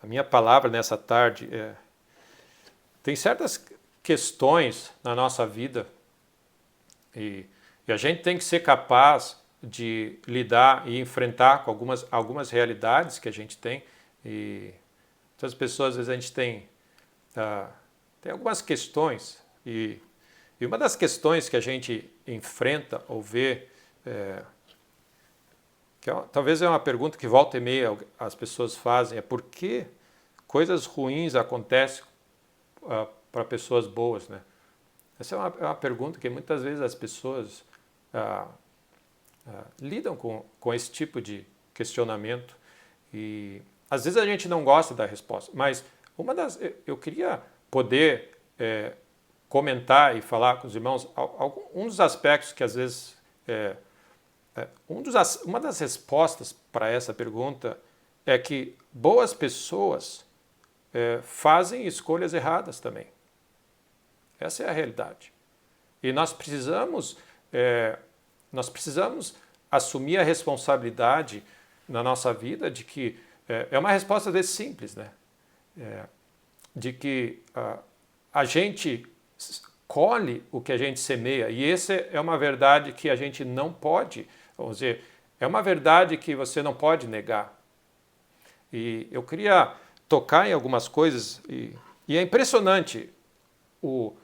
a minha palavra nessa tarde tem certas questões na nossa vida e a gente tem que ser capaz de lidar e enfrentar com algumas realidades que a gente tem. E muitas pessoas, às vezes, a gente tem algumas questões e uma das questões que a gente enfrenta ou vê, talvez é uma pergunta que volta e meia as pessoas fazem, é por que coisas ruins acontecem para pessoas boas, né? Essa é uma pergunta que muitas vezes as pessoas lidam com esse tipo de questionamento e às vezes a gente não gosta da resposta, mas eu queria poder comentar e falar com os irmãos um dos aspectos que às vezes uma das respostas para essa pergunta é que boas pessoas fazem escolhas erradas também. Essa é a realidade. E nós precisamos assumir a responsabilidade na nossa vida de que é uma resposta desse simples, né? De que a gente colhe o que a gente semeia. E essa é uma verdade que a gente não pode, vamos dizer, é uma verdade que você não pode negar. E eu queria tocar em algumas coisas e é impressionante o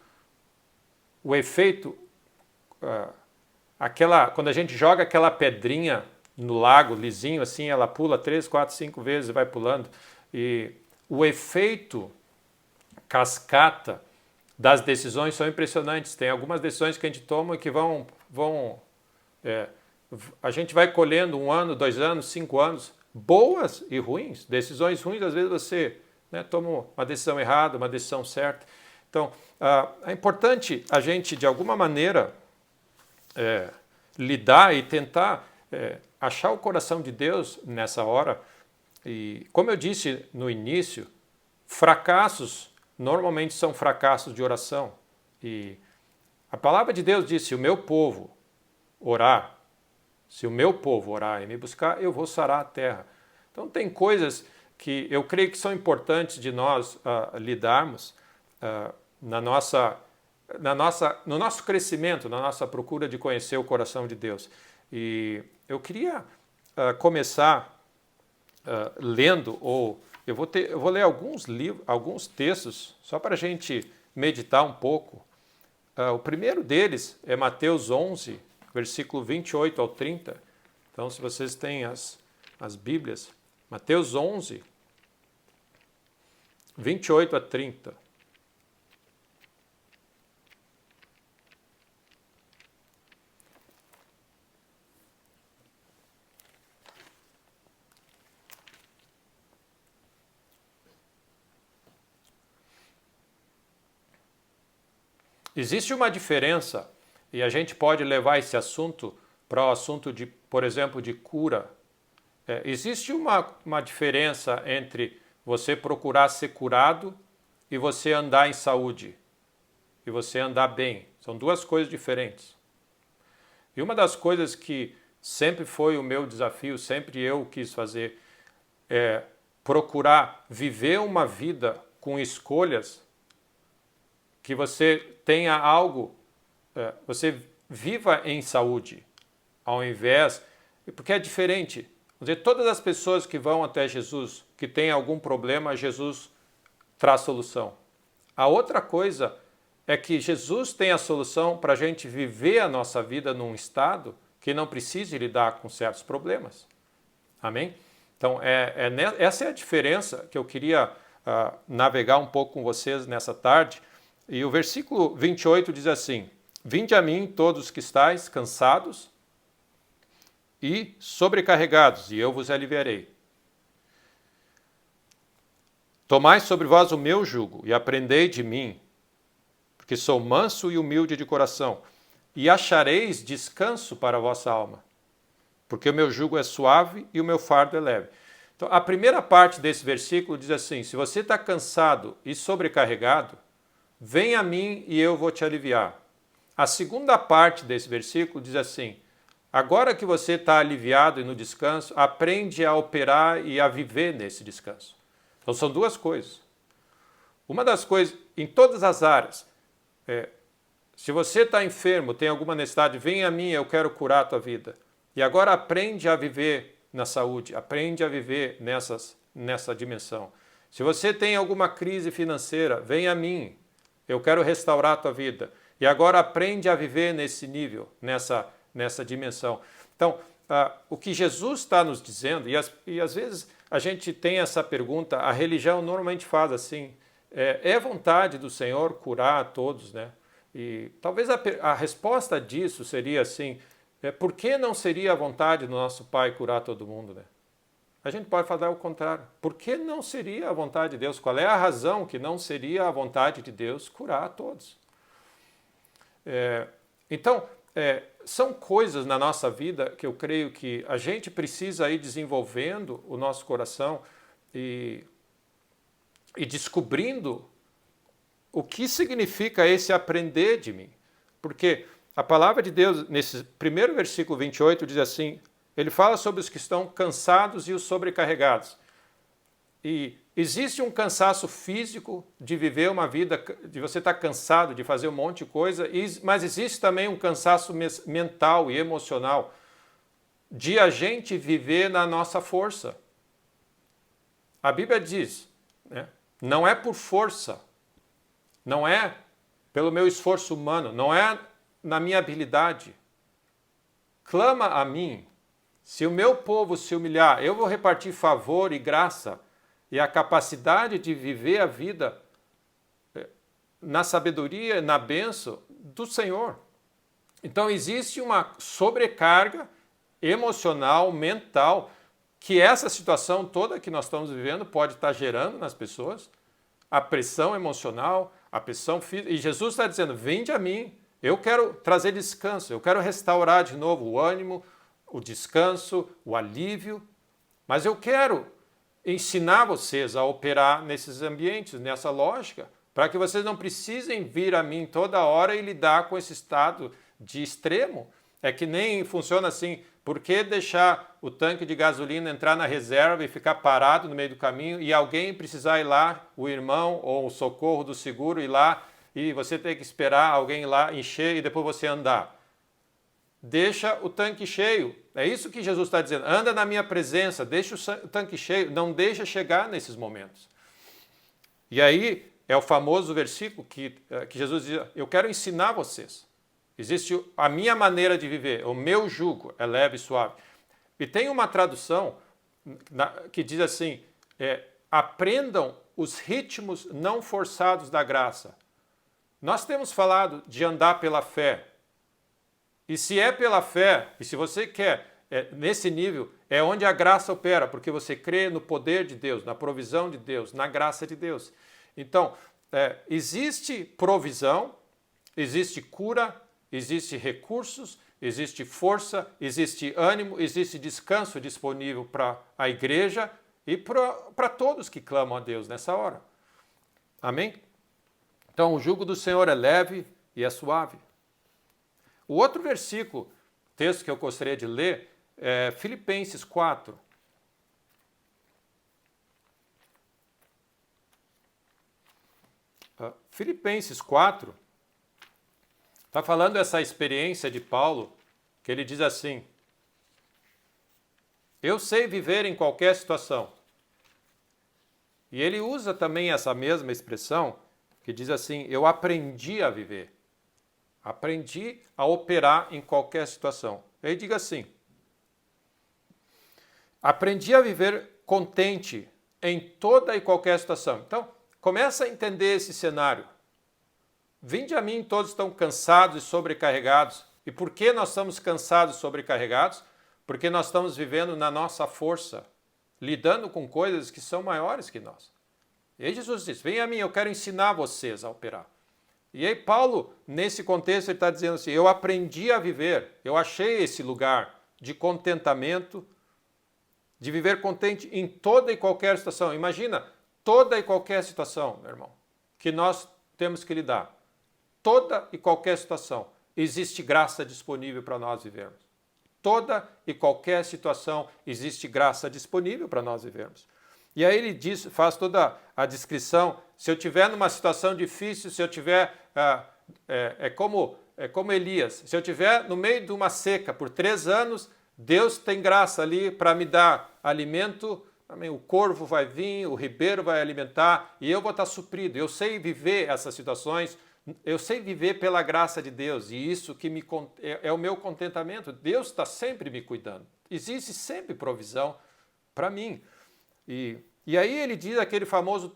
efeito, quando a gente joga aquela pedrinha no lago, lisinho assim, ela pula 3, 4, 5 vezes e vai pulando. E o efeito cascata das decisões são impressionantes. Tem algumas decisões que a gente toma que a gente vai colhendo 1 ano, 2 anos, 5 anos, boas e ruins. Decisões ruins, às vezes você toma uma decisão errada, uma decisão certa. Então, é importante a gente, de alguma maneira, lidar e tentar achar o coração de Deus nessa hora. E, como eu disse no início, fracassos normalmente são fracassos de oração. E a palavra de Deus diz, se o meu povo orar e me buscar, eu vou sarar a terra. Então tem coisas que eu creio que são importantes de nós lidarmos no nosso crescimento, na nossa procura de conhecer o coração de Deus. E eu queria começar lendo, eu vou ler alguns textos, só para a gente meditar um pouco. O primeiro deles é Mateus 11, versículo 28 ao 30. Então, se vocês têm as Bíblias, Mateus 11, 28 a 30. Existe uma diferença, e a gente pode levar esse assunto para o assunto, por exemplo, de cura. Existe uma diferença entre você procurar ser curado e você andar em saúde, e você andar bem. São duas coisas diferentes. E uma das coisas que sempre foi o meu desafio, sempre eu quis fazer, é procurar viver uma vida com escolhas que você tenha algo, você viva em saúde, ao invés, porque é diferente. Vamos dizer, todas as pessoas que vão até Jesus, que têm algum problema, Jesus traz solução. A outra coisa é que Jesus tem a solução para a gente viver a nossa vida num estado que não precise lidar com certos problemas. Amém? Então, essa é a diferença que eu queria navegar um pouco com vocês nessa tarde. E o versículo 28 diz assim, vinde a mim todos que estáis cansados e sobrecarregados, e eu vos aliviarei. Tomai sobre vós o meu jugo e aprendei de mim, porque sou manso e humilde de coração, e achareis descanso para a vossa alma, porque o meu jugo é suave e o meu fardo é leve. Então, a primeira parte desse versículo diz assim, se você está cansado e sobrecarregado, vem a mim e eu vou te aliviar. A segunda parte desse versículo diz assim, agora que você está aliviado e no descanso, aprende a operar e a viver nesse descanso. Então são duas coisas. Uma das coisas, em todas as áreas, se você está enfermo, tem alguma necessidade, vem a mim, eu quero curar a tua vida. E agora aprende a viver na saúde, aprende a viver nessa dimensão. Se você tem alguma crise financeira, vem a mim, eu quero restaurar a tua vida. E agora aprende a viver nesse nível, nessa dimensão. Então, o que Jesus está nos dizendo, e às vezes a gente tem essa pergunta, a religião normalmente faz assim, é vontade do Senhor curar a todos, né? E talvez a resposta disso seria assim, por que não seria a vontade do nosso Pai curar todo mundo, né? A gente pode falar o contrário. Por que não seria a vontade de Deus? Qual é a razão que não seria a vontade de Deus curar a todos? Então, são coisas na nossa vida que eu creio que a gente precisa ir desenvolvendo o nosso coração e descobrindo o que significa esse aprender de mim. Porque a palavra de Deus, nesse primeiro versículo 28, diz assim, ele fala sobre os que estão cansados e os sobrecarregados. E existe um cansaço físico de viver uma vida, de você estar cansado de fazer um monte de coisa, mas existe também um cansaço mental e emocional de a gente viver na nossa força. A Bíblia diz, né, não é por força, não é pelo meu esforço humano, não é na minha habilidade. Clama a mim. Se o meu povo se humilhar, eu vou repartir favor e graça e a capacidade de viver a vida na sabedoria, na bênção do Senhor. Então existe uma sobrecarga emocional, mental, que essa situação toda que nós estamos vivendo pode estar gerando nas pessoas, a pressão emocional, a pressão física. E Jesus está dizendo, vinde a mim, eu quero trazer descanso, eu quero restaurar de novo o ânimo, o descanso, o alívio, mas eu quero ensinar vocês a operar nesses ambientes, nessa lógica, para que vocês não precisem vir a mim toda hora e lidar com esse estado de extremo. É que nem funciona assim, por que deixar o tanque de gasolina entrar na reserva e ficar parado no meio do caminho e alguém precisar ir lá, o irmão ou o socorro do seguro ir lá e você ter que esperar alguém ir lá encher e depois você andar? Deixa o tanque cheio. É isso que Jesus está dizendo. Anda na minha presença, deixa o tanque cheio, não deixa chegar nesses momentos. E aí é o famoso versículo que Jesus diz, eu quero ensinar vocês. Existe a minha maneira de viver, o meu jugo é leve e suave. E tem uma tradução que diz assim, aprendam os ritmos não forçados da graça. Nós temos falado de andar pela fé. E se é pela fé, e se você quer, nesse nível, é onde a graça opera, porque você crê no poder de Deus, na provisão de Deus, na graça de Deus. Então, existe provisão, existe cura, existe recursos, existe força, existe ânimo, existe descanso disponível para a igreja e para todos que clamam a Deus nessa hora. Amém? Então, o jugo do Senhor é leve e é suave. O outro versículo, texto que eu gostaria de ler, é Filipenses 4. Filipenses 4 está falando dessa experiência de Paulo, que ele diz assim, eu sei viver em qualquer situação. E ele usa também essa mesma expressão, que diz assim, eu aprendi a viver. Aprendi a operar em qualquer situação. Ele diga assim, aprendi a viver contente em toda e qualquer situação. Então, começa a entender esse cenário. Vinde a mim, todos estão cansados e sobrecarregados. E por que nós estamos cansados e sobrecarregados? Porque nós estamos vivendo na nossa força, lidando com coisas que são maiores que nós. E aí Jesus diz, vem a mim, eu quero ensinar vocês a operar. E aí Paulo, nesse contexto, ele está dizendo assim, eu aprendi a viver, eu achei esse lugar de contentamento, de viver contente em toda e qualquer situação. Imagina, toda e qualquer situação, meu irmão, que nós temos que lidar. Toda e qualquer situação, existe graça disponível para nós vivermos. Toda e qualquer situação, existe graça disponível para nós vivermos. E aí ele diz, faz toda a descrição, se eu estiver numa situação difícil, se eu tiver, é como Elias, se eu estiver no meio de uma seca por 3 anos, Deus tem graça ali para me dar alimento, também o corvo vai vir, o ribeiro vai alimentar e eu vou estar suprido. Eu sei viver essas situações, eu sei viver pela graça de Deus e isso que é o meu contentamento. Deus está sempre me cuidando. Existe sempre provisão para mim. E aí ele diz aquele famoso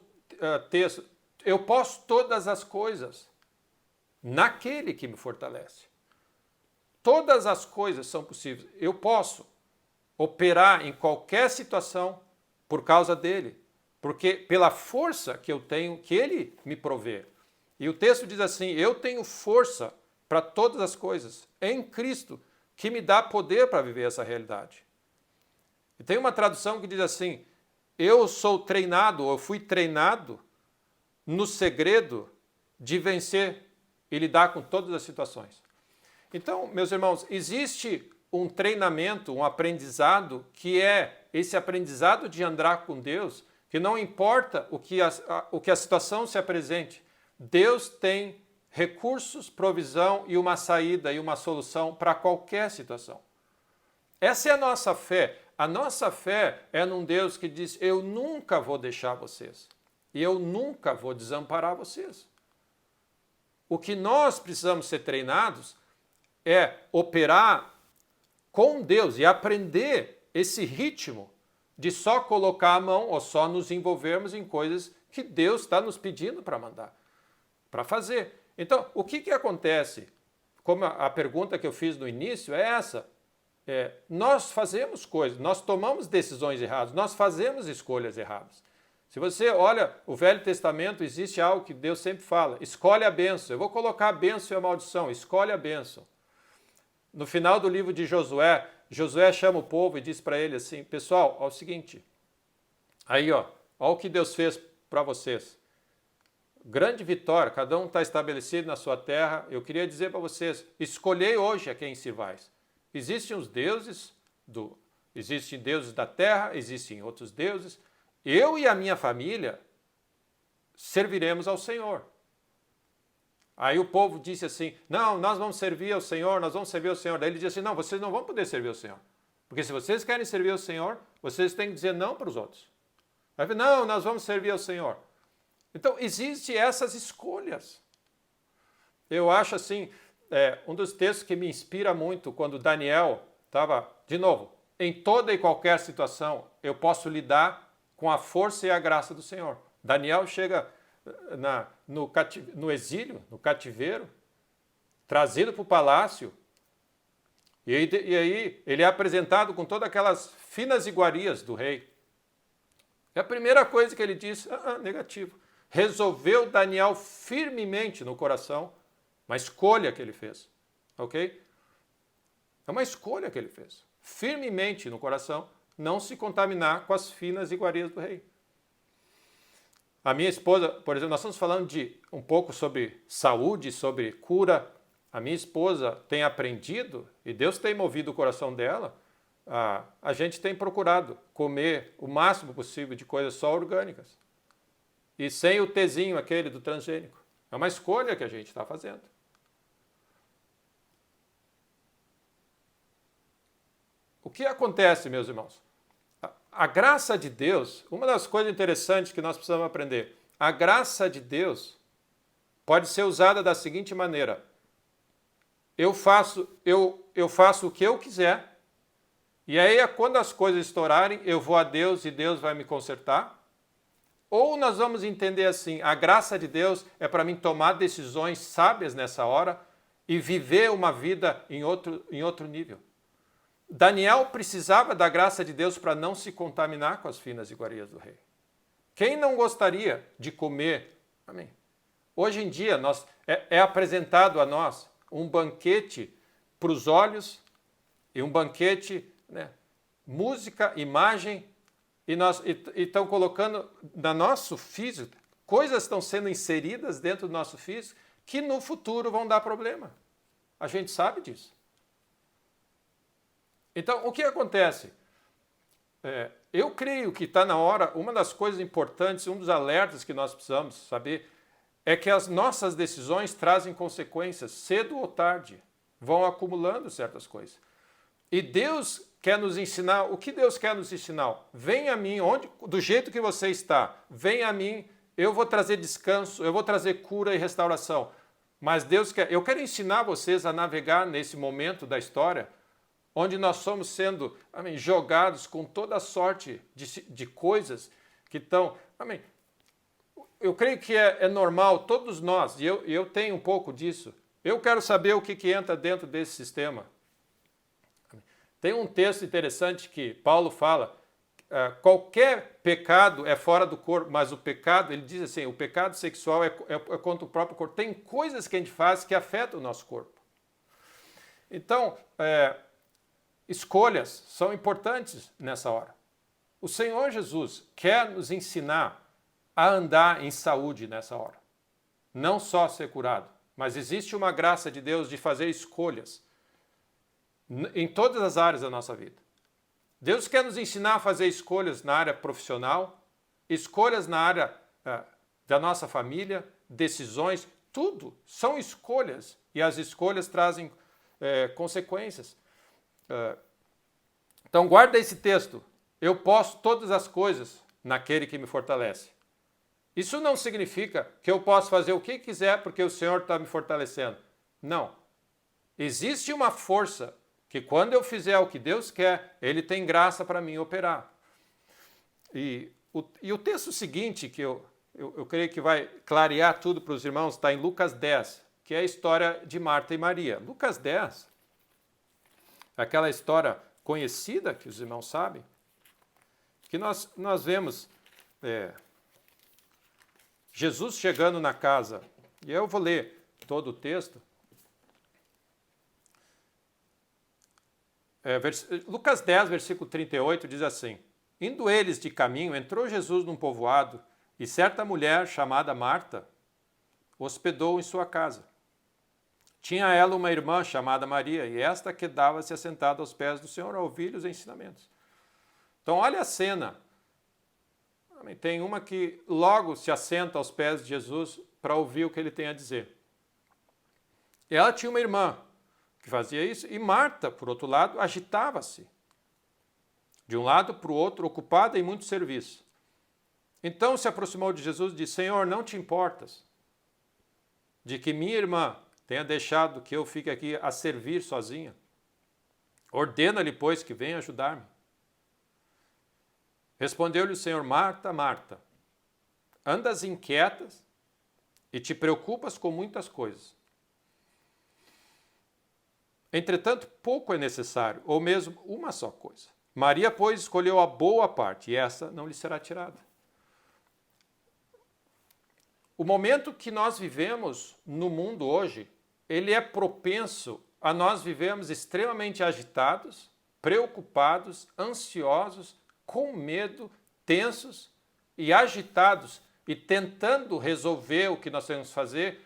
texto, eu posso todas as coisas naquele que me fortalece. Todas as coisas são possíveis. Eu posso operar em qualquer situação por causa dele, porque pela força que eu tenho, que ele me provê. E o texto diz assim, eu tenho força para todas as coisas em Cristo, que me dá poder para viver essa realidade. E tem uma tradução que diz assim, eu sou treinado, ou fui treinado no segredo de vencer e lidar com todas as situações. Então, meus irmãos, existe um treinamento, um aprendizado, que é esse aprendizado de andar com Deus, que não importa o que a situação se apresente, Deus tem recursos, provisão e uma saída e uma solução para qualquer situação. Essa é a nossa fé. A nossa fé é num Deus que diz, eu nunca vou deixar vocês e eu nunca vou desamparar vocês. O que nós precisamos ser treinados é operar com Deus e aprender esse ritmo de só colocar a mão ou só nos envolvermos em coisas que Deus está nos pedindo para mandar, para fazer. Então, o que acontece? Como a pergunta que eu fiz no início é essa. Nós fazemos coisas, nós tomamos decisões erradas, nós fazemos escolhas erradas. Se você olha o Velho Testamento, existe algo que Deus sempre fala, escolhe a bênção. Eu vou colocar a bênção e a maldição, escolhe a bênção. No final do livro de Josué, Josué chama o povo e diz para ele assim, pessoal, é o seguinte, aí ó o que Deus fez para vocês. Grande vitória, cada um está estabelecido na sua terra. Eu queria dizer para vocês, escolhei hoje a quem sirvais. Existem os deuses, existem deuses da terra, existem outros deuses. Eu e a minha família serviremos ao Senhor. Aí o povo disse assim, não, nós vamos servir ao Senhor, nós vamos servir ao Senhor. Daí ele disse assim, não, vocês não vão poder servir ao Senhor. Porque se vocês querem servir ao Senhor, vocês têm que dizer não para os outros. Aí ele, não, nós vamos servir ao Senhor. Então, existem essas escolhas. Eu acho assim, um dos textos que me inspira muito, quando Daniel estava, de novo, em toda e qualquer situação, eu posso lidar com a força e a graça do Senhor. Daniel chega no exílio, no cativeiro, trazido para o palácio, e aí ele é apresentado com todas aquelas finas iguarias do rei. E a primeira coisa que ele diz, negativo. Resolveu Daniel firmemente no coração uma escolha que ele fez, ok? É uma escolha que ele fez, firmemente no coração, não se contaminar com as finas iguarias do rei. A minha esposa, por exemplo, nós estamos falando um pouco sobre saúde, sobre cura. A minha esposa tem aprendido, e Deus tem movido o coração dela, a gente tem procurado comer o máximo possível de coisas só orgânicas. E sem o tezinho aquele do transgênico. É uma escolha que a gente está fazendo. O que acontece, meus irmãos? A graça de Deus, uma das coisas interessantes que nós precisamos aprender, a graça de Deus pode ser usada da seguinte maneira. Eu faço o que eu quiser, e aí quando as coisas estourarem, eu vou a Deus e Deus vai me consertar. Ou nós vamos entender assim, a graça de Deus é para mim tomar decisões sábias nessa hora e viver uma vida em outro nível. Daniel precisava da graça de Deus para não se contaminar com as finas iguarias do rei. Quem não gostaria de comer? Amém. Hoje em dia é apresentado a nós um banquete para os olhos e um banquete, música, imagem, e estão colocando no nosso físico, coisas estão sendo inseridas dentro do nosso físico que no futuro vão dar problema. A gente sabe disso. Então, o que acontece? eu creio que está na hora, uma das coisas importantes, um dos alertas que nós precisamos saber é que as nossas decisões trazem consequências, cedo ou tarde, vão acumulando certas coisas. E Deus quer nos ensinar, o que Deus quer nos ensinar? Vem a mim, do jeito que você está, vem a mim, eu vou trazer descanso, eu vou trazer cura e restauração. Mas Deus quer, eu quero ensinar vocês a navegar nesse momento da história, onde nós somos sendo jogados com toda a sorte de coisas que estão... Eu creio que é normal, todos nós, e eu tenho um pouco disso, eu quero saber o que entra dentro desse sistema. Tem um texto interessante que Paulo fala, qualquer pecado é fora do corpo, mas o pecado, ele diz assim, o pecado sexual é contra o próprio corpo. Tem coisas que a gente faz que afetam o nosso corpo. Então, escolhas são importantes nessa hora. O Senhor Jesus quer nos ensinar a andar em saúde nessa hora. Não só ser curado, mas existe uma graça de Deus de fazer escolhas em todas as áreas da nossa vida. Deus quer nos ensinar a fazer escolhas na área profissional, escolhas na área da nossa família, decisões, tudo são escolhas e as escolhas trazem consequências. Então guarda esse texto. Eu posso todas as coisas naquele que me fortalece. Isso não significa que eu posso fazer o que quiser porque o Senhor está me fortalecendo. Não. Existe uma força que quando eu fizer o que Deus quer, Ele tem graça para mim operar. E o texto seguinte, que eu creio que vai clarear tudo para os irmãos, está em Lucas 10, que é a história de Marta e Maria. Lucas 10, aquela história conhecida que os irmãos sabem, que nós vemos Jesus chegando na casa, e eu vou ler todo o texto. Lucas 10, versículo 38, diz assim: Indo eles de caminho, entrou Jesus num povoado, e certa mulher, chamada Marta, hospedou em sua casa. Tinha ela uma irmã chamada Maria, e esta quedava-se assentada aos pés do Senhor a ouvir os ensinamentos. Então, olha a cena. Tem uma que logo se assenta aos pés de Jesus para ouvir o que ele tem a dizer. E ela tinha uma irmã que fazia isso, e Marta, por outro lado, agitava-se de um lado para o outro, ocupada em muito serviço. Então se aproximou de Jesus e disse: Senhor, não te importas de que minha irmã tenha deixado que eu fique aqui a servir sozinha? Ordena-lhe, pois, que venha ajudar-me. Respondeu-lhe o Senhor: Marta, Marta, andas inquietas e te preocupas com muitas coisas. Entretanto, pouco é necessário, ou mesmo uma só coisa. Maria, pois, escolheu a boa parte, e essa não lhe será tirada. O momento que nós vivemos no mundo hoje, ele é propenso a nós vivermos extremamente agitados, preocupados, ansiosos, com medo, tensos e agitados, e tentando resolver o que nós temos que fazer,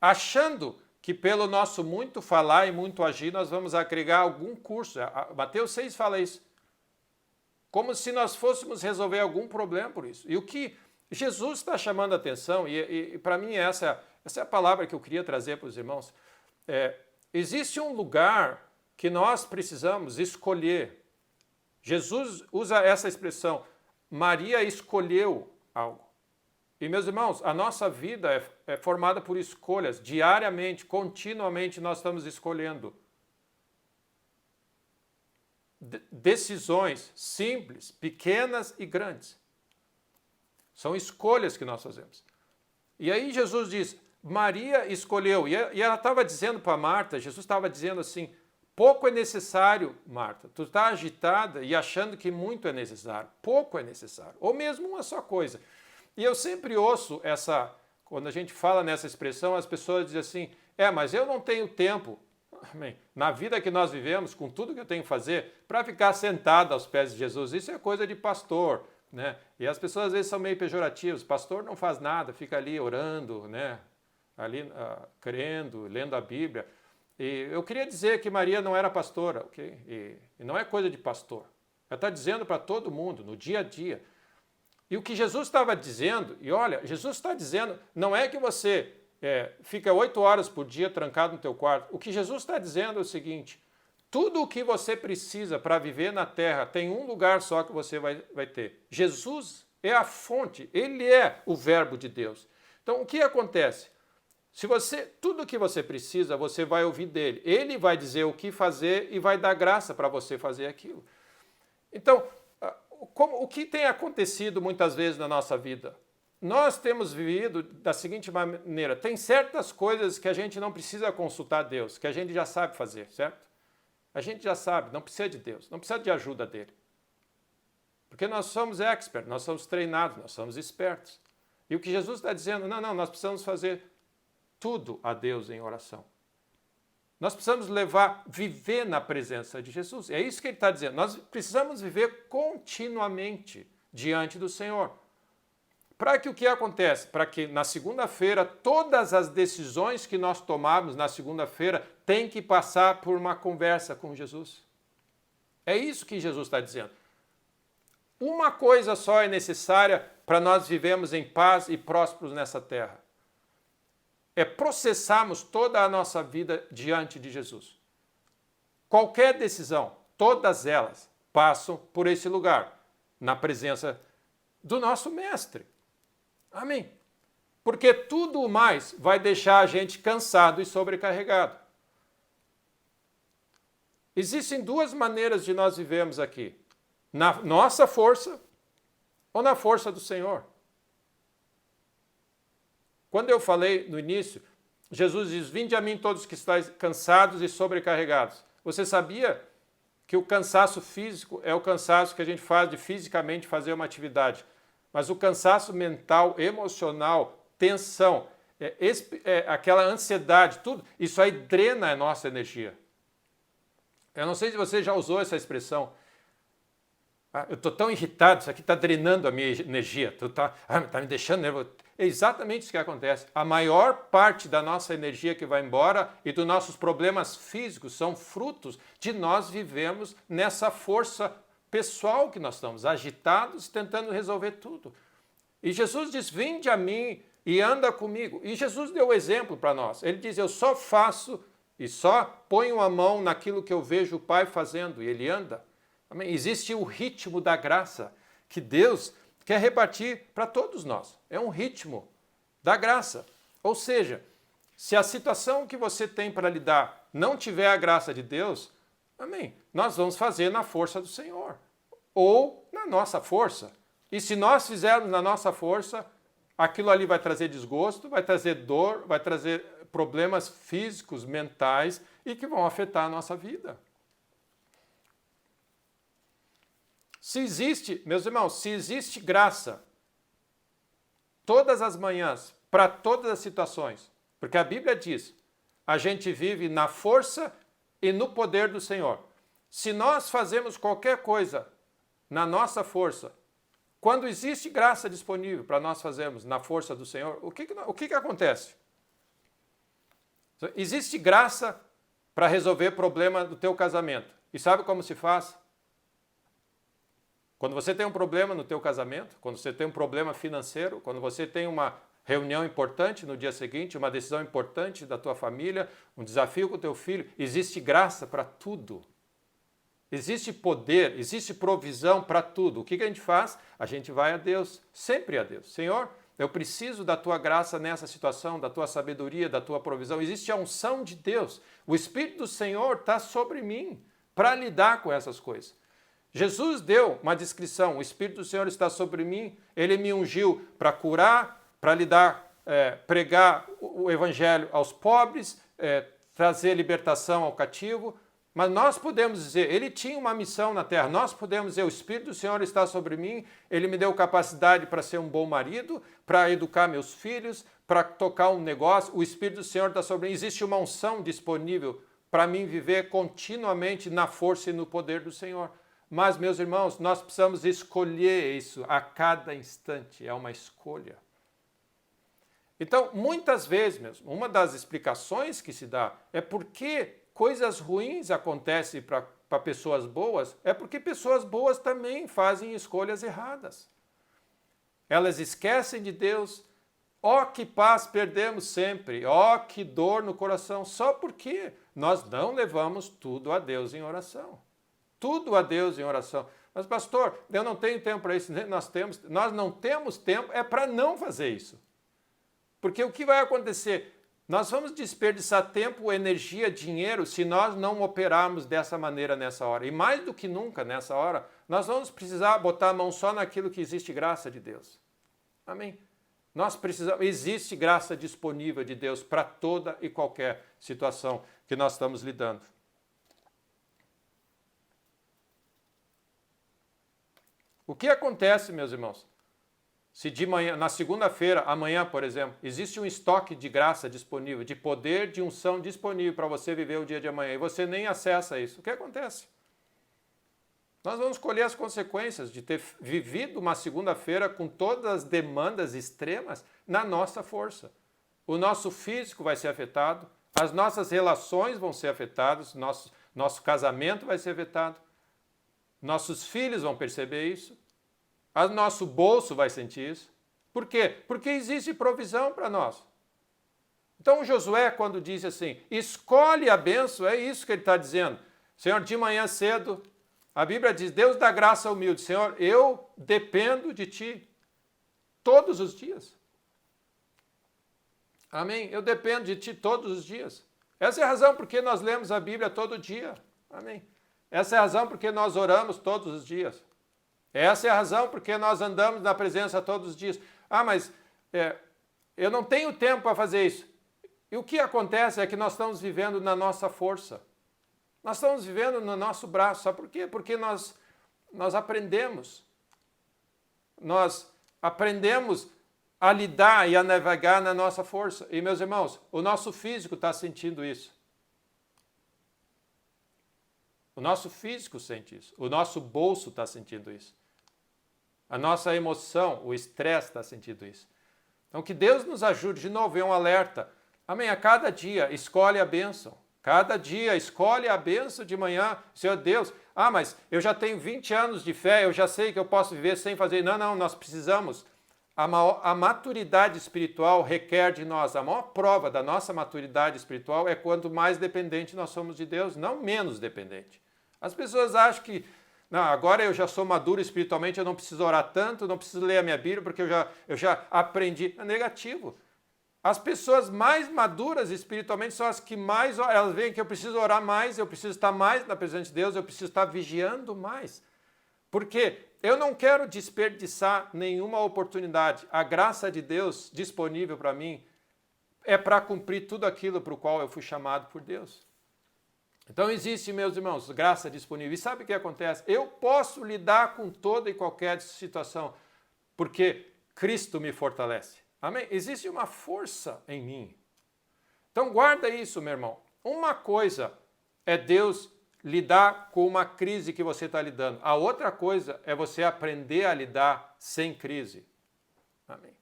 achando que pelo nosso muito falar e muito agir, nós vamos agregar algum curso. Mateus 6 fala isso. Como se nós fôssemos resolver algum problema por isso. E o que Jesus está chamando a atenção, e para mim essa é a palavra que eu queria trazer para os irmãos, existe um lugar que nós precisamos escolher. Jesus usa essa expressão, Maria escolheu algo. E, meus irmãos, a nossa vida é formada por escolhas. Diariamente, continuamente, nós estamos escolhendo decisões simples, pequenas e grandes. São escolhas que nós fazemos. E aí Jesus diz, Maria escolheu. E ela estava dizendo para Marta, Jesus estava dizendo assim, pouco é necessário, Marta. Tu está agitada e achando que muito é necessário. Pouco é necessário. Ou mesmo uma só coisa. E eu sempre ouço quando a gente fala nessa expressão, as pessoas dizem assim, mas eu não tenho tempo, na vida que nós vivemos, com tudo que eu tenho que fazer, para ficar sentado aos pés de Jesus. Isso é coisa de pastor, né? E as pessoas às vezes são meio pejorativas, pastor não faz nada, fica ali orando, né? Ali crendo, lendo a Bíblia. E eu queria dizer que Maria não era pastora, ok? E não é coisa de pastor. Ela está dizendo para todo mundo, no dia a dia. E o que Jesus estava dizendo, e olha, Jesus está dizendo, não é que você fica 8 horas por dia trancado no teu quarto. O que Jesus está dizendo é o seguinte, tudo o que você precisa para viver na terra tem um lugar só que você vai ter. Jesus é a fonte, ele é o verbo de Deus. Então, o que acontece? Tudo o que você precisa, você vai ouvir dele. Ele vai dizer o que fazer e vai dar graça para você fazer aquilo. Então, o que tem acontecido muitas vezes na nossa vida? Nós temos vivido da seguinte maneira, tem certas coisas que a gente não precisa consultar Deus, que a gente já sabe fazer, certo? A gente já sabe, não precisa de Deus, não precisa de ajuda dele. Porque nós somos experts, nós somos treinados, nós somos espertos. E o que Jesus está dizendo, não, nós precisamos fazer tudo a Deus em oração. Nós precisamos viver na presença de Jesus. É isso que ele está dizendo. Nós precisamos viver continuamente diante do Senhor. Para que o que acontece? Para que na segunda-feira, todas as decisões que nós tomarmos na segunda-feira têm que passar por uma conversa com Jesus. É isso que Jesus está dizendo. Uma coisa só é necessária para nós vivermos em paz e prósperos nessa terra. É processarmos toda a nossa vida diante de Jesus. Qualquer decisão, todas elas passam por esse lugar, na presença do nosso Mestre. Amém? Porque tudo o mais vai deixar a gente cansado e sobrecarregado. Existem duas maneiras de nós vivermos aqui. Na nossa força ou na força do Senhor. Quando eu falei no início, Jesus diz, vinde a mim todos que estáis cansados e sobrecarregados. Você sabia que o cansaço físico é o cansaço que a gente faz de fisicamente fazer uma atividade? Mas o cansaço mental, emocional, tensão, aquela ansiedade, tudo, isso aí drena a nossa energia. Eu não sei se você já usou essa expressão. Eu estou tão irritado, isso aqui está drenando a minha energia, está me deixando nervoso. É exatamente isso que acontece. A maior parte da nossa energia que vai embora e dos nossos problemas físicos são frutos de nós vivemos nessa força pessoal que nós estamos, agitados, tentando resolver tudo. E Jesus diz, vinde a mim e anda comigo. E Jesus deu o exemplo para nós. Ele diz, eu só faço e só ponho a mão naquilo que eu vejo o Pai fazendo, e ele anda. Amém? Existe o ritmo da graça que Deus quer repartir para todos nós. É um ritmo da graça. Ou seja, se a situação que você tem para lidar não tiver a graça de Deus, amém, nós vamos fazer na força do Senhor. Ou na nossa força. E se nós fizermos na nossa força, aquilo ali vai trazer desgosto, vai trazer dor, vai trazer problemas físicos, mentais e que vão afetar a nossa vida. Se existe, meus irmãos, se existe graça todas as manhãs, para todas as situações, porque a Bíblia diz, a gente vive na força e no poder do Senhor. Se nós fazemos qualquer coisa na nossa força, quando existe graça disponível para nós fazermos na força do Senhor, o que acontece? Existe graça para resolver problema do teu casamento. E sabe como se faz? Quando você tem um problema no teu casamento, quando você tem um problema financeiro, quando você tem uma reunião importante no dia seguinte, uma decisão importante da tua família, um desafio com o teu filho, existe graça para tudo. Existe poder, existe provisão para tudo. O que a gente faz? A gente vai a Deus, sempre a Deus. Senhor, eu preciso da tua graça nessa situação, da tua sabedoria, da tua provisão. Existe a unção de Deus. O Espírito do Senhor está sobre mim para lidar com essas coisas. Jesus deu uma descrição, o Espírito do Senhor está sobre mim, ele me ungiu para curar, para pregar o Evangelho aos pobres, trazer libertação ao cativo, mas nós podemos dizer, ele tinha uma missão na terra, nós podemos dizer, o Espírito do Senhor está sobre mim, ele me deu capacidade para ser um bom marido, para educar meus filhos, para tocar um negócio, o Espírito do Senhor está sobre mim, existe uma unção disponível para mim viver continuamente na força e no poder do Senhor. Mas, meus irmãos, nós precisamos escolher isso a cada instante, é uma escolha. Então, muitas vezes mesmo, uma das explicações que se dá é porque coisas ruins acontecem para pessoas boas, é porque pessoas boas também fazem escolhas erradas. Elas esquecem de Deus. Ó, que paz perdemos sempre, ó, que dor no coração, só porque nós não levamos tudo a Deus em oração. Tudo a Deus em oração. Mas, pastor, eu não tenho tempo para isso. Nós não temos tempo, é para não fazer isso. Porque o que vai acontecer? Nós vamos desperdiçar tempo, energia, dinheiro se nós não operarmos dessa maneira nessa hora. E mais do que nunca nessa hora, nós vamos precisar botar a mão só naquilo que existe graça de Deus. Amém? Nós precisamos, existe graça disponível de Deus para toda e qualquer situação que nós estamos lidando. O que acontece, meus irmãos, se de manhã, na segunda-feira, amanhã, por exemplo, existe um estoque de graça disponível, de poder, de unção disponível para você viver o dia de amanhã, e você nem acessa isso, o que acontece? Nós vamos colher as consequências de ter vivido uma segunda-feira com todas as demandas extremas na nossa força. O nosso físico vai ser afetado, as nossas relações vão ser afetadas, nosso casamento vai ser afetado, nossos filhos vão perceber isso, nosso bolso vai sentir isso. Por quê? Porque existe provisão para nós. Então Josué, quando diz assim, escolhe a bênção, é isso que ele está dizendo. Senhor, de manhã cedo, a Bíblia diz, Deus dá graça ao humilde. Senhor, eu dependo de Ti todos os dias. Amém? Eu dependo de Ti todos os dias. Essa é a razão porque nós lemos a Bíblia todo dia. Amém? Essa é a razão porque nós oramos todos os dias. Essa é a razão porque nós andamos na presença todos os dias. Mas eu não tenho tempo para fazer isso. E o que acontece é que nós estamos vivendo na nossa força. Nós estamos vivendo no nosso braço. Sabe por quê? Porque nós aprendemos. Nós aprendemos a lidar e a navegar na nossa força. E, meus irmãos, o nosso físico está sentindo isso. O nosso físico sente isso. O nosso bolso está sentindo isso. A nossa emoção, o estresse está sentindo isso. Então, que Deus nos ajude. De novo, é um alerta. Amém? A cada dia, escolhe a bênção. Cada dia, escolhe a bênção de manhã. Senhor Deus, mas eu já tenho 20 anos de fé, eu já sei que eu posso viver sem fazer. Não, nós precisamos. A maturidade espiritual requer de nós, a maior prova da nossa maturidade espiritual é quanto mais dependente nós somos de Deus, não menos dependente. As pessoas acham que, não, agora eu já sou maduro espiritualmente, eu não preciso orar tanto, não preciso ler a minha Bíblia, porque eu já aprendi. É negativo. As pessoas mais maduras espiritualmente são as que mais, elas veem que eu preciso orar mais, eu preciso estar mais na presença de Deus, eu preciso estar vigiando mais. Porque eu não quero desperdiçar nenhuma oportunidade. A graça de Deus disponível para mim é para cumprir tudo aquilo para o qual eu fui chamado por Deus. Então existe, meus irmãos, graça disponível. E sabe o que acontece? Eu posso lidar com toda e qualquer situação, porque Cristo me fortalece. Amém? Existe uma força em mim. Então guarda isso, meu irmão. Uma coisa é Deus lidar com uma crise que você está lidando. A outra coisa é você aprender a lidar sem crise. Amém?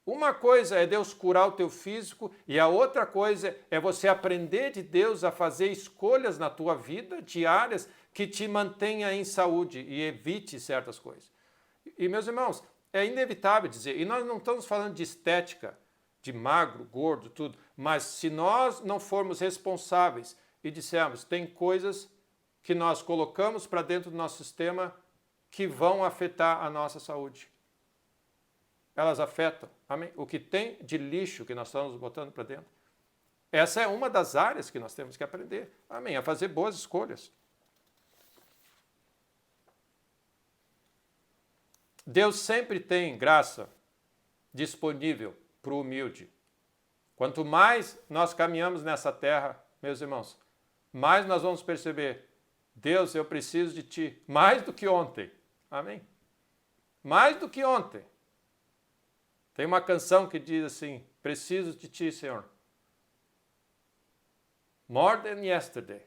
Uma coisa é Deus curar o teu físico e a outra coisa é você aprender de Deus a fazer escolhas na tua vida diárias que te mantenha em saúde e evite certas coisas. E, meus irmãos, é inevitável dizer, e nós não estamos falando de estética, de magro, gordo, tudo, mas se nós não formos responsáveis e dissermos, tem coisas que nós colocamos para dentro do nosso sistema que vão afetar a nossa saúde. Elas afetam, amém? O que tem de lixo que nós estamos botando para dentro. Essa é uma das áreas que nós temos que aprender, amém? A fazer boas escolhas. Deus sempre tem graça disponível para o humilde. Quanto mais nós caminhamos nessa terra, meus irmãos, mais nós vamos perceber, Deus, eu preciso de Ti, mais do que ontem. Amém? Mais do que ontem. Tem uma canção que diz assim, preciso de Ti, Senhor. More than yesterday.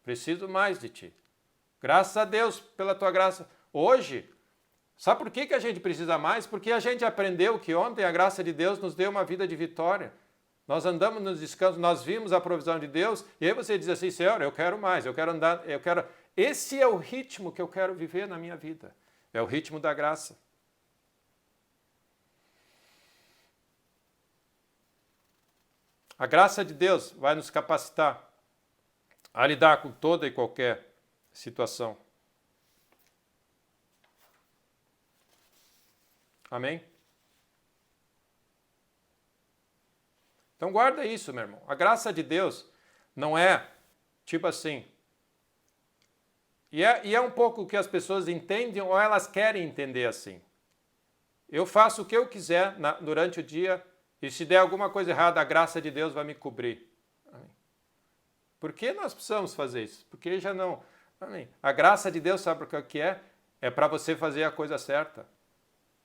Preciso mais de Ti. Graças a Deus pela Tua graça. Hoje, sabe por que a gente precisa mais? Porque a gente aprendeu que ontem a graça de Deus nos deu uma vida de vitória. Nós andamos nos descansos, nós vimos a provisão de Deus, e aí você diz assim, Senhor, eu quero mais, eu quero andar, eu quero... Esse é o ritmo que eu quero viver na minha vida. É o ritmo da graça. A graça de Deus vai nos capacitar a lidar com toda e qualquer situação. Amém? Então guarda isso, meu irmão. A graça de Deus não é tipo assim. E é um pouco o que as pessoas entendem ou elas querem entender assim. Eu faço o que eu quiser durante o dia e se der alguma coisa errada, a graça de Deus vai me cobrir. Amém. Por que nós precisamos fazer isso? Porque já não... Amém. A graça de Deus, sabe o que é? É para você fazer a coisa certa.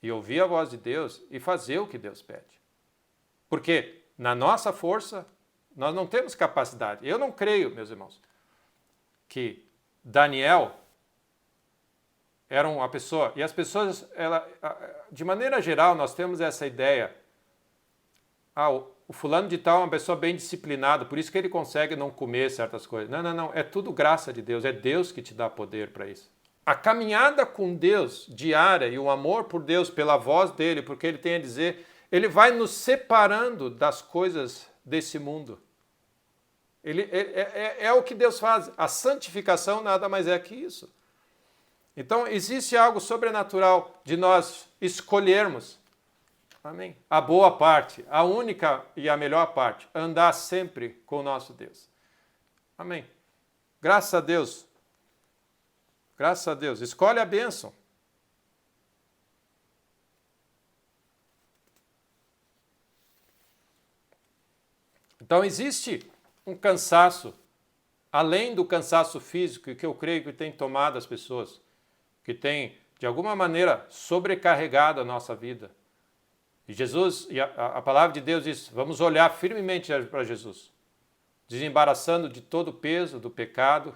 E ouvir a voz de Deus e fazer o que Deus pede. Porque na nossa força, nós não temos capacidade. Eu não creio, meus irmãos, que Daniel era uma pessoa... E as pessoas, de maneira geral, nós temos essa ideia. O fulano de tal é uma pessoa bem disciplinada, por isso que ele consegue não comer certas coisas. Não. É tudo graça de Deus. É Deus que te dá poder para isso. A caminhada com Deus diária e o amor por Deus, pela voz dele, porque ele tem a dizer, ele vai nos separando das coisas desse mundo. É o que Deus faz. A santificação nada mais é que isso. Então, existe algo sobrenatural de nós escolhermos, amém, a boa parte, a única e a melhor parte, andar sempre com o nosso Deus. Amém. Graças a Deus. Graças a Deus. Escolhe a bênção. Então, existe um cansaço, além do cansaço físico, que eu creio que tem tomado as pessoas, que tem, de alguma maneira, sobrecarregado a nossa vida. E Jesus, e a palavra de Deus diz, vamos olhar firmemente para Jesus, desembaraçando de todo o peso do pecado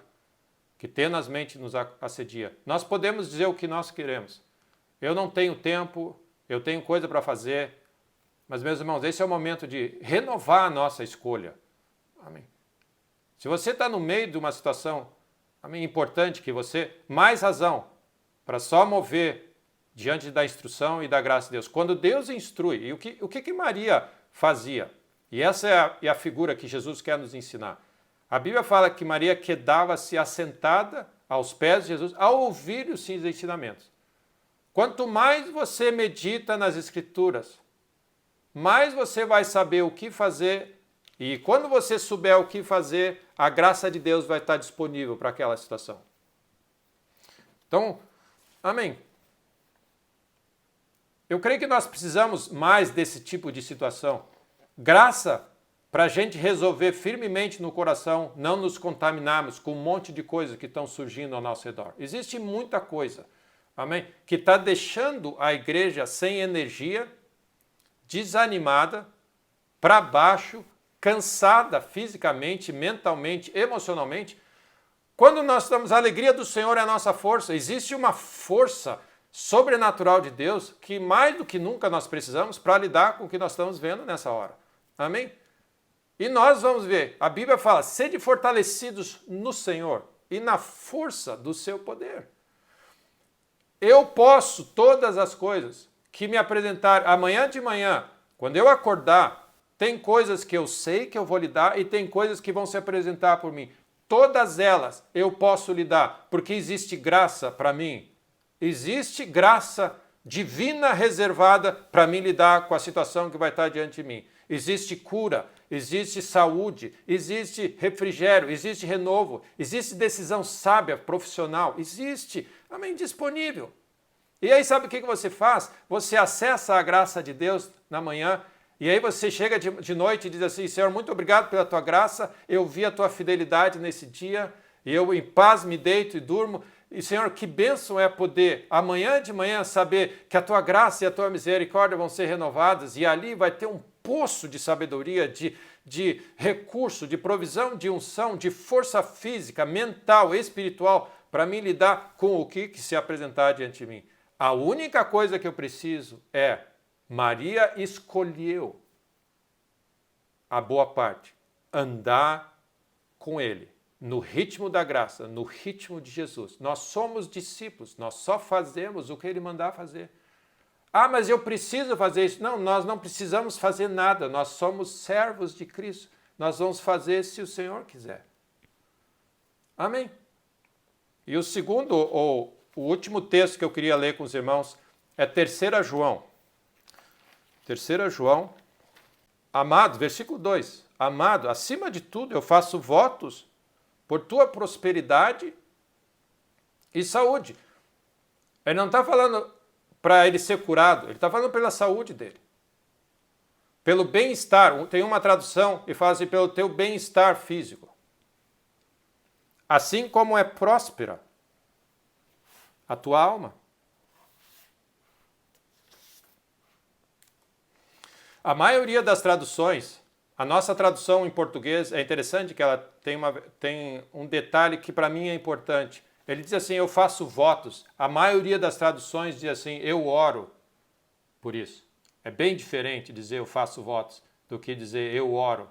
que tenazmente nos assedia. Nós podemos dizer o que nós queremos. Eu não tenho tempo, eu tenho coisa para fazer, mas, meus irmãos, esse é o momento de renovar a nossa escolha. Amém. Se você está no meio de uma situação, amém, importante, que você, mais razão para só mover diante da instrução e da graça de Deus. Quando Deus instrui, e o que Maria fazia? E essa é a figura que Jesus quer nos ensinar. A Bíblia fala que Maria quedava-se assentada aos pés de Jesus ao ouvir os seus ensinamentos. Quanto mais você medita nas Escrituras, mais você vai saber o que fazer, e quando você souber o que fazer, a graça de Deus vai estar disponível para aquela situação. Então, amém. Eu creio que nós precisamos mais desse tipo de situação. Graça para a gente resolver firmemente no coração, não nos contaminarmos com um monte de coisas que estão surgindo ao nosso redor. Existe muita coisa, amém, que está deixando a igreja sem energia, desanimada, para baixo, cansada fisicamente, mentalmente, emocionalmente. Quando nós estamos, a alegria do Senhor é a nossa força. Existe uma força sobrenatural de Deus que mais do que nunca nós precisamos para lidar com o que nós estamos vendo nessa hora. Amém? E nós vamos ver, a Bíblia fala, sede fortalecidos no Senhor e na força do seu poder. Eu posso todas as coisas que me apresentar amanhã de manhã, quando eu acordar, tem coisas que eu sei que eu vou lidar e tem coisas que vão se apresentar por mim. Todas elas eu posso lidar, porque existe graça para mim. Existe graça divina reservada para mim lidar com a situação que vai estar diante de mim. Existe cura, existe saúde, existe refrigério, existe renovo, existe decisão sábia, profissional, existe, amém, disponível. E aí sabe o que você faz? Você acessa a graça de Deus na manhã e aí você chega de noite e diz assim, Senhor, muito obrigado pela tua graça, eu vi a tua fidelidade nesse dia e eu em paz me deito e durmo. E, Senhor, que bênção é poder, amanhã de manhã, saber que a Tua graça e a Tua misericórdia vão ser renovadas e ali vai ter um poço de sabedoria, de recurso, de provisão, de unção, de força física, mental, espiritual, para mim lidar com o que se apresentar diante de mim. A única coisa que eu preciso é, Maria escolheu a boa parte? Andar com Ele, no ritmo da graça, no ritmo de Jesus. Nós somos discípulos, nós só fazemos o que Ele mandar fazer. Ah, mas eu preciso fazer isso. Não, nós não precisamos fazer nada, nós somos servos de Cristo. Nós vamos fazer se o Senhor quiser. Amém? E o segundo, ou o último texto que eu queria ler com os irmãos é 3 João. 3 João, amado, versículo 2. Amado, acima de tudo eu faço votos por tua prosperidade e saúde. Ele não está falando para ele ser curado, ele está falando pela saúde dele. Pelo bem-estar, tem uma tradução e fala assim, pelo teu bem-estar físico. Assim como é próspera a tua alma. A maioria das traduções, a nossa tradução em português é interessante que ela tem um detalhe que para mim é importante. Ele diz assim, eu faço votos. A maioria das traduções diz assim, eu oro por isso. É bem diferente dizer eu faço votos do que dizer eu oro.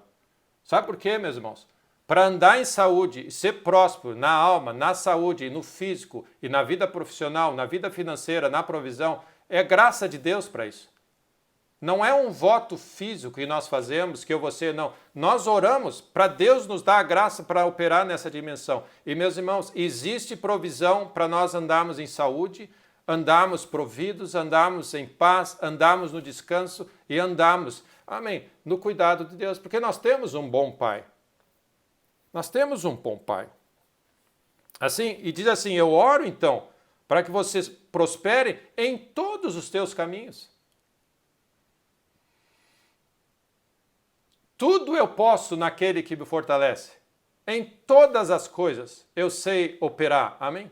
Sabe por quê, meus irmãos? Para andar em saúde e ser próspero na alma, na saúde, no físico e na vida profissional, na vida financeira, na provisão, é graça de Deus para isso. Não é um voto físico que nós fazemos, que eu vou ser, não. Nós oramos para Deus nos dar a graça para operar nessa dimensão. E, meus irmãos, existe provisão para nós andarmos em saúde, andarmos providos, andarmos em paz, andarmos no descanso e andarmos, amém, no cuidado de Deus. Porque nós temos um bom Pai. Nós temos um bom Pai. Assim, e diz assim, eu oro então, para que vocês prosperem em todos os teus caminhos. Tudo eu posso naquele que me fortalece. Em todas as coisas eu sei operar. Amém?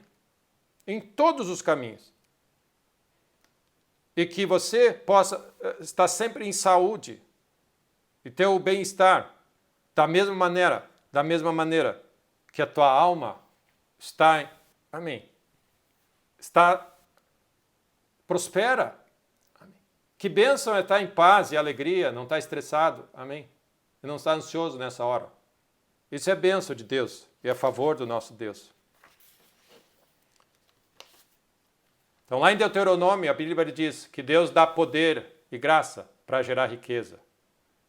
Em todos os caminhos. E que você possa estar sempre em saúde e ter o bem-estar da mesma maneira que a tua alma está, amém, está prospera. Amém. Que bênção é estar em paz e alegria, não estar estressado. Amém. E não estar ansioso nessa hora. Isso é bênção de Deus e é a favor do nosso Deus. Então, lá em Deuteronômio, a Bíblia diz que Deus dá poder e graça para gerar riqueza.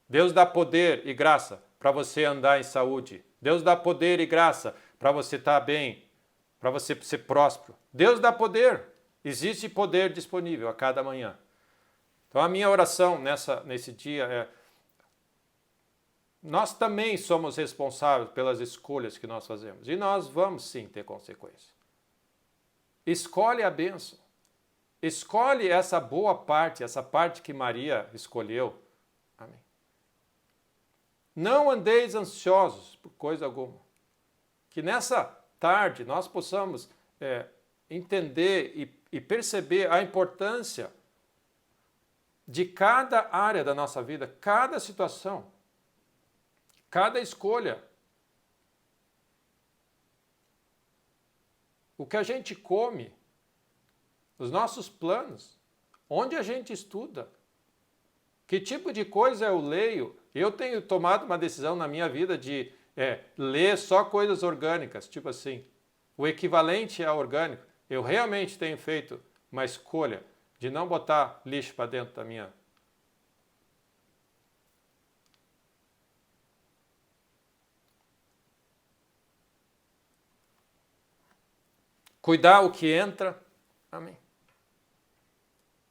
Deus dá poder e graça para você andar em saúde. Deus dá poder e graça para você estar bem, para você ser próspero. Deus dá poder. Existe poder disponível a cada manhã. Então, a minha oração nesse dia é: nós também somos responsáveis pelas escolhas que nós fazemos. E nós vamos sim ter consequências. Escolhe a bênção. Escolhe essa boa parte, essa parte que Maria escolheu. Amém. Não andeis ansiosos por coisa alguma. Que nessa tarde nós possamos entender e perceber a importância de cada área da nossa vida, cada situação, cada escolha. O que a gente come, os nossos planos, onde a gente estuda, que tipo de coisa eu leio. Eu tenho tomado uma decisão na minha vida de ler só coisas orgânicas, tipo assim, o equivalente a orgânico. Eu realmente tenho feito uma escolha de não botar lixo para dentro da minha. Cuidar o que entra. Amém.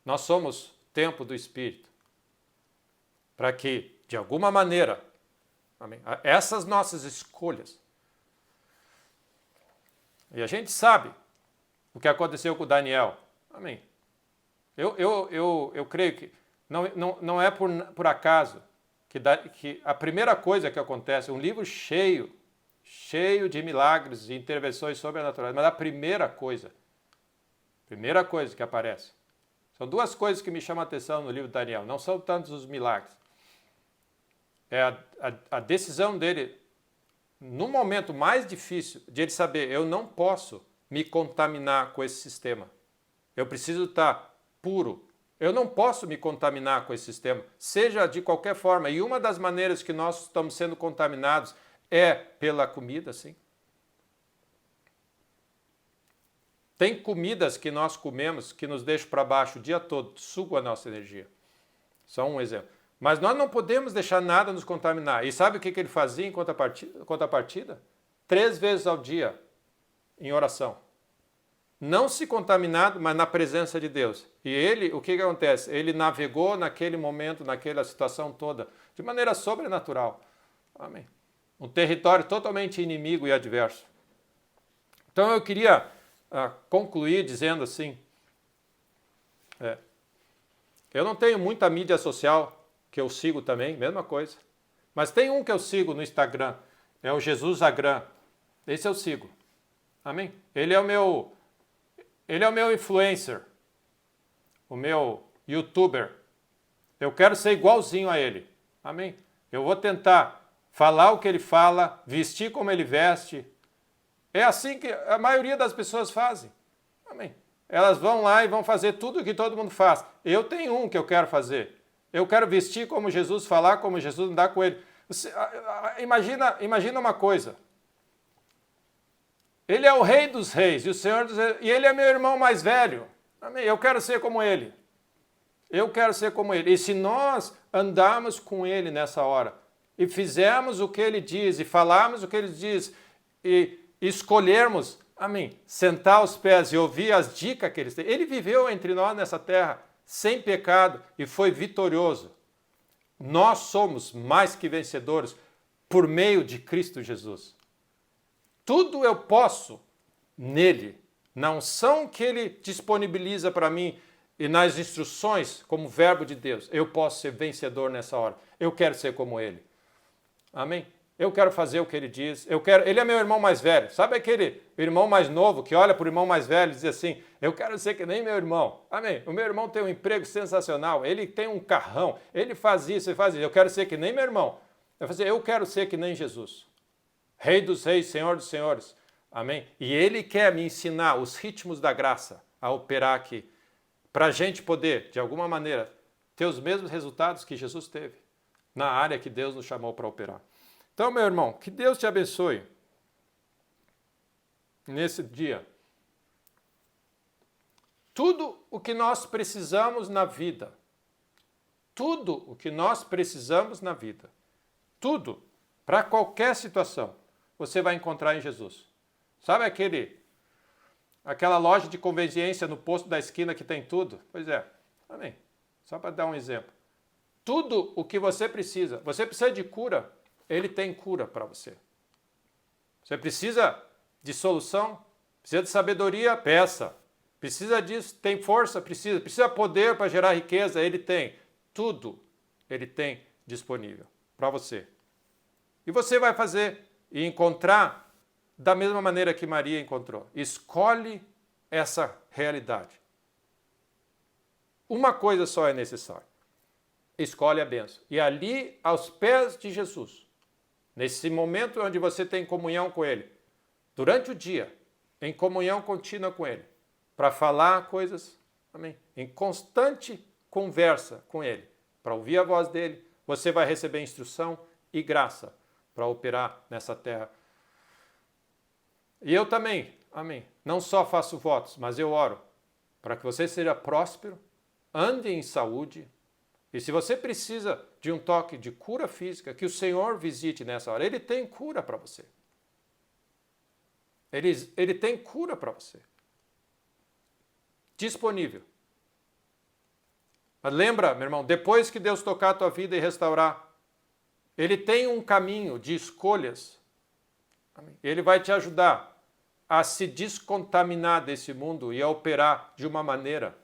Nós somos templo do Espírito. Para que, de alguma maneira, amém, essas nossas escolhas. E a gente sabe o que aconteceu com o Daniel. Amém. Eu creio que não é por acaso que a primeira coisa que acontece, um livro cheio de milagres e intervenções sobrenaturais, mas a primeira coisa que aparece, são duas coisas que me chamam a atenção no livro de Daniel, não são tantos os milagres. É a decisão dele, no momento mais difícil, de ele saber, eu não posso me contaminar com esse sistema. Eu preciso estar puro Eu não posso me contaminar com esse sistema, seja de qualquer forma. E uma das maneiras que nós estamos sendo contaminados é pela comida, sim. Tem comidas que nós comemos que nos deixam para baixo o dia todo, sugam a nossa energia. Só um exemplo. Mas nós não podemos deixar nada nos contaminar. E sabe o que ele fazia em contrapartida? 3 vezes ao dia, em oração. Não se contaminado, mas na presença de Deus. E ele, o que acontece? Ele navegou naquele momento, naquela situação toda, de maneira sobrenatural. Amém. Um território totalmente inimigo e adverso. Então eu queria concluir dizendo assim, eu não tenho muita mídia social que eu sigo também, mesma coisa. Mas tem um que eu sigo no Instagram, é o Jesus Agran. Esse eu sigo. Amém? Ele é o meu influencer, o meu youtuber. Eu quero ser igualzinho a ele. Amém? Eu vou tentar falar o que ele fala, vestir como ele veste. É assim que a maioria das pessoas fazem. Amém? Elas vão lá e vão fazer tudo o que todo mundo faz. Eu tenho um que eu quero fazer. Eu quero vestir como Jesus, falar como Jesus, andar com ele. Imagina uma coisa. Ele é o Rei dos Reis e o Senhor dos Reis, e ele é meu irmão mais velho. Amém? Eu quero ser como ele. Eu quero ser como ele. E se nós andarmos com ele nessa hora, e fizermos o que ele diz, e falarmos o que ele diz, e escolhermos, amém, sentar aos pés e ouvir as dicas que ele tem. Ele viveu entre nós nessa terra sem pecado e foi vitorioso. Nós somos mais que vencedores por meio de Cristo Jesus. Tudo eu posso nele, na unção que ele disponibiliza para mim e nas instruções como verbo de Deus. Eu posso ser vencedor nessa hora. Eu quero ser como ele. Amém? Eu quero fazer o que ele diz. Ele é meu irmão mais velho. Sabe aquele irmão mais novo que olha para o irmão mais velho e diz assim, eu quero ser que nem meu irmão. Amém? O meu irmão tem um emprego sensacional, ele tem um carrão, ele faz isso, ele faz isso. Eu quero ser que nem meu irmão. Eu quero ser que nem Jesus. Rei dos reis, Senhor dos senhores. Amém? E ele quer me ensinar os ritmos da graça a operar aqui, para a gente poder, de alguma maneira, ter os mesmos resultados que Jesus teve na área que Deus nos chamou para operar. Então, meu irmão, que Deus te abençoe nesse dia. Tudo o que nós precisamos na vida, tudo o que nós precisamos na vida, tudo, para qualquer situação, você vai encontrar em Jesus. Sabe aquela loja de conveniência no posto da esquina que tem tudo? Pois é, amém. Só para dar um exemplo. Tudo o que você precisa de cura, ele tem cura para você. Você precisa de solução, precisa de sabedoria, peça. Precisa disso, tem força, precisa poder para gerar riqueza, ele tem. Tudo ele tem disponível para você. E você vai fazer e encontrar da mesma maneira que Maria encontrou. Escolhe essa realidade. Uma coisa só é necessária. Escolhe a bênção. E ali, aos pés de Jesus, nesse momento onde você tem comunhão com Ele, durante o dia, em comunhão contínua com Ele, para falar coisas, amém, em constante conversa com Ele, para ouvir a voz dEle, você vai receber instrução e graça para operar nessa terra. E eu também, amém, não só faço votos, mas eu oro para que você seja próspero, ande em saúde, e se você precisa de um toque de cura física, que o Senhor visite nessa hora. Ele tem cura para você. Ele tem cura para você. Disponível. Mas lembra, meu irmão, depois que Deus tocar a tua vida e restaurar, Ele tem um caminho de escolhas. Ele vai te ajudar a se descontaminar desse mundo e a operar de uma maneira.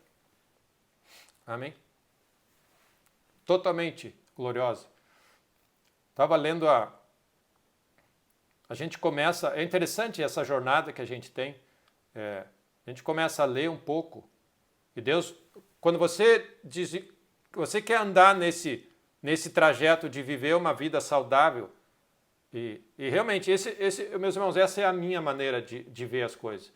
Amém? Totalmente gloriosa. Estava lendo a gente começa, é interessante essa jornada que a gente tem, a gente começa a ler um pouco, e Deus, quando você diz, você quer andar nesse trajeto de viver uma vida saudável, e realmente, meus irmãos, essa é a minha maneira de ver as coisas.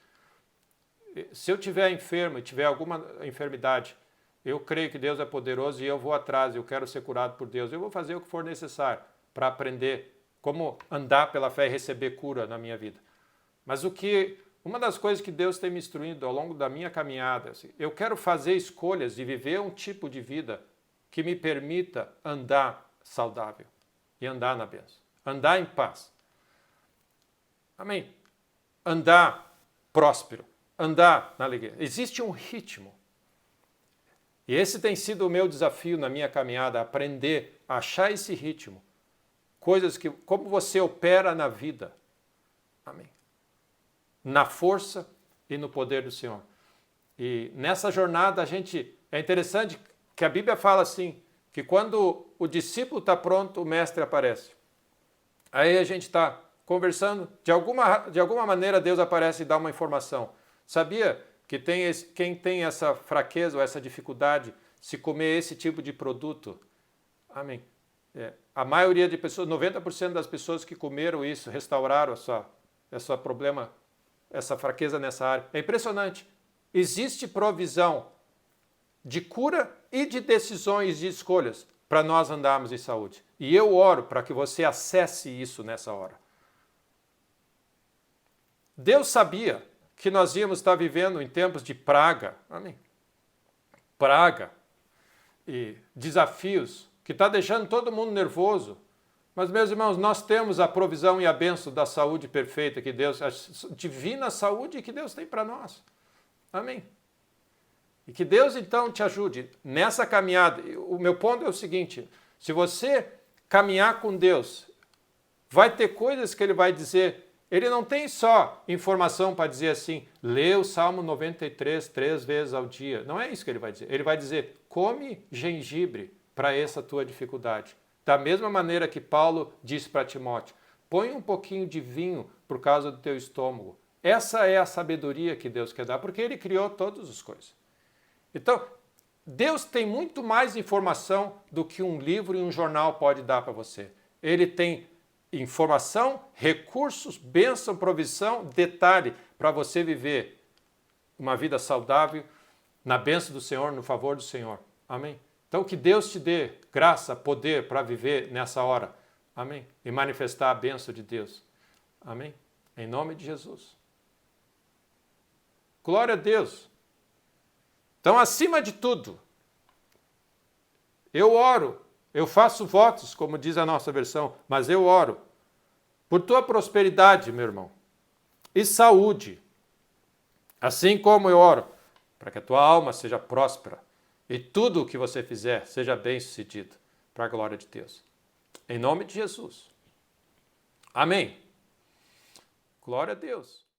Se eu tiver enfermo e tiver alguma enfermidade, eu creio que Deus é poderoso e eu vou atrás, eu quero ser curado por Deus. Eu vou fazer o que for necessário para aprender como andar pela fé e receber cura na minha vida. Mas uma das coisas que Deus tem me instruído ao longo da minha caminhada, assim, eu quero fazer escolhas e viver um tipo de vida que me permita andar saudável e andar na bênção, andar em paz. Amém? Andar próspero, andar na alegria. Existe um ritmo. E esse tem sido o meu desafio na minha caminhada, aprender a achar esse ritmo. Coisas que, como você opera na vida. Amém. Na força e no poder do Senhor. E nessa jornada é interessante que a Bíblia fala assim, que quando o discípulo está pronto, o mestre aparece. Aí a gente está conversando, de alguma maneira Deus aparece e dá uma informação. Sabia que quem tem essa fraqueza ou essa dificuldade, se comer esse tipo de produto, amém. A maioria de pessoas, 90% das pessoas que comeram isso, restauraram essa problema, essa fraqueza nessa área. É impressionante. Existe provisão de cura e de decisões, de escolhas, para nós andarmos em saúde. E eu oro para que você acesse isso nessa hora. Deus sabia que nós íamos estar vivendo em tempos de praga, amém? Praga e desafios, que está deixando todo mundo nervoso. Mas, meus irmãos, nós temos a provisão e a bênção da saúde perfeita que Deus, a divina saúde que Deus tem para nós. Amém? E que Deus, então, te ajude nessa caminhada. O meu ponto é o seguinte, se você caminhar com Deus, vai ter coisas que Ele vai dizer. Ele não tem só informação para dizer assim, lê o Salmo 93 3 vezes ao dia. Não é isso que Ele vai dizer. Ele vai dizer, come gengibre para essa tua dificuldade. Da mesma maneira que Paulo disse para Timóteo, põe um pouquinho de vinho por causa do teu estômago. Essa é a sabedoria que Deus quer dar, porque Ele criou todas as coisas. Então, Deus tem muito mais informação do que um livro e um jornal pode dar para você. Ele tem informação, recursos, bênção, provisão, detalhe para você viver uma vida saudável na bênção do Senhor, no favor do Senhor. Amém? Então, que Deus te dê graça, poder para viver nessa hora. Amém? E manifestar a bênção de Deus. Amém? Em nome de Jesus. Glória a Deus. Então, acima de tudo, eu oro, eu faço votos, como diz a nossa versão, mas eu oro por tua prosperidade, meu irmão, e saúde, assim como eu oro para que a tua alma seja próspera e tudo o que você fizer seja bem-sucedido para a glória de Deus. Em nome de Jesus. Amém. Glória a Deus.